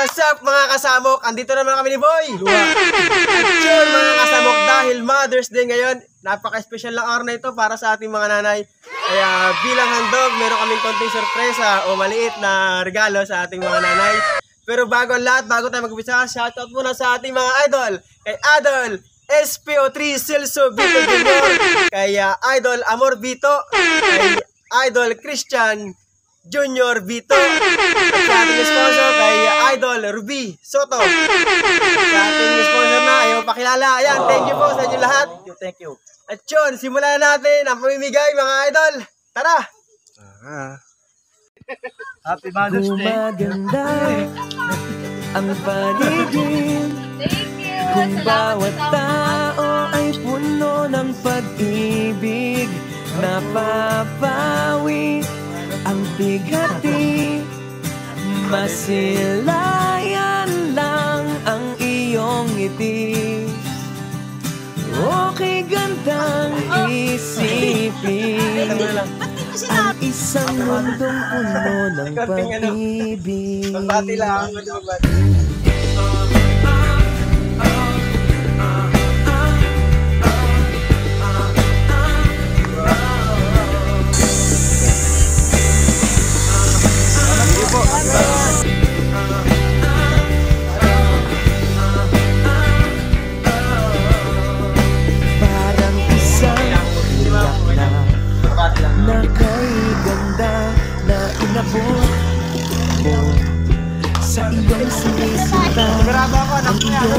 What's up mga kasamok? Andito naman kami ni Boy. At yun mga kasamok, dahil Mother's Day ngayon, napaka-special na araw na ito para sa ating mga nanay. Kaya bilang handog, meron kaming konting sorpresa o maliit na regalo sa ating mga nanay. Pero bago ang lahat, bago tayo mag-umpisa, shoutout muna sa ating mga idol. Kay Idol SPO3 Celso Vito Jr., kay Idol Amor Vito, kay Idol Christian Junior Vito, at sa ating sponsor kay Idol Ruby Soto. Sa ating sponsor na ayaw pakilala. Ayan, thank you po sa inyo lahat. Thank you. At yun, simulan na natin ang pamimigay mga idol. Tara! Happy Mother's Day. Gumaganda ang paligid. Thank you! Kung bawat tao ay puno ng pag-ibig, napapawi ang bigati. Masilayan lang ang iyong ngiti. Okay, gandang isipin ang isang mundong puno ng pag-ibig. Magbati lang. Parang isang ulak na kay ganda na inabot mo sa iyong sinisinta. Ang iyong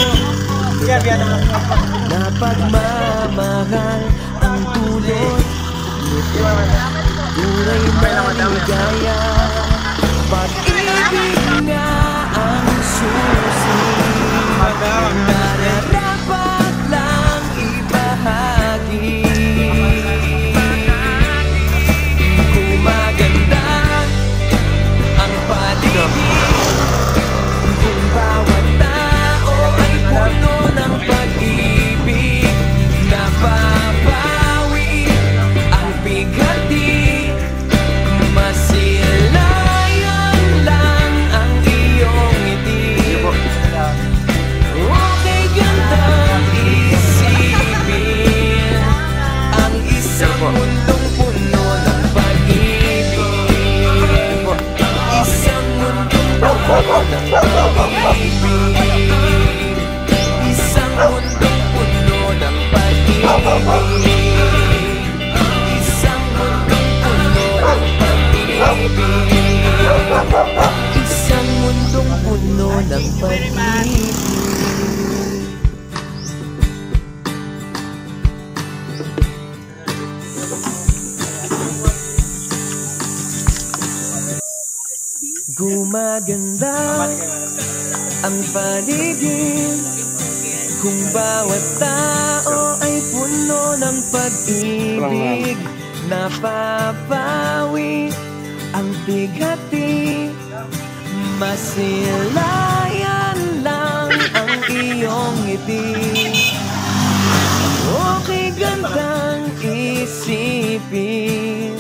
na pagmamahal ang tulot nito. Tunay na ligaya, pag-ibig nga ang susi na dapat lang ibahagi. Gumaganda ang paligid, kung bawat tao ay puno ng pag-ibig, napapawi ang bigati. Masilayan lang ang iyong ngiti. Okay, gandang isipin ang isang mundong puno ng pag-ibig. Isang mundong puno ng pag-ibig. Isang mundong puno ng pag-ibig. Isang mundong puno ng pag-ibig. Isang mundong puno ng pag-ibig. Gumaganda ang paligid, kung bawat tao ay puno ng pag-ibig, napapawi ang bigati. Masilayan lang ang iyong ngiti. Okay, gandang isipin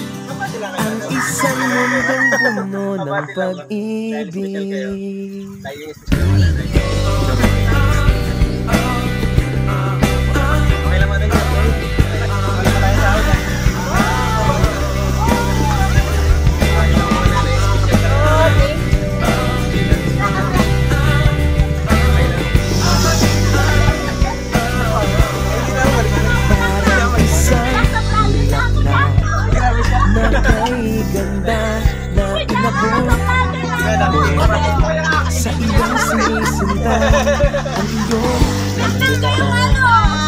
ang isang mundong puno ng pag-ibig. Na kay ganda na inabot sa iyong sinisinta. Ang iyong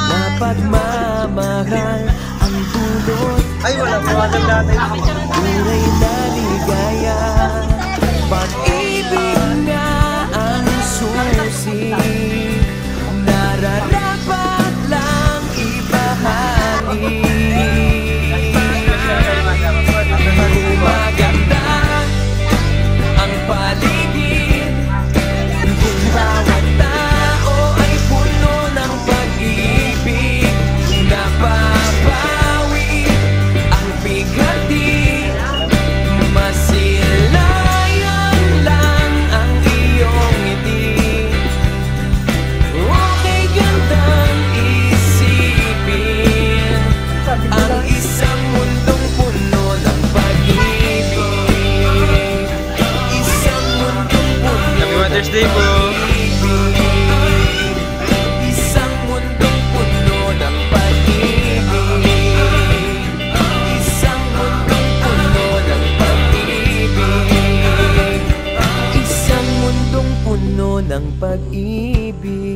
na pagmamahal ang dulot. Ay, wala buwanag natin. Tunay na ligaya, pag-ibig nga ang susi. Nararapat lang ibahagi. Gumaganda ang paligid, kung bawat tao ay puno ng pag-ibig, napapawi ang bigati. Masilayan lang Mother's Day po. Isang mundong puno ng pag-ibig. Isang mundong puno ng pag-ibig. Isang mundong puno ng pag-ibig.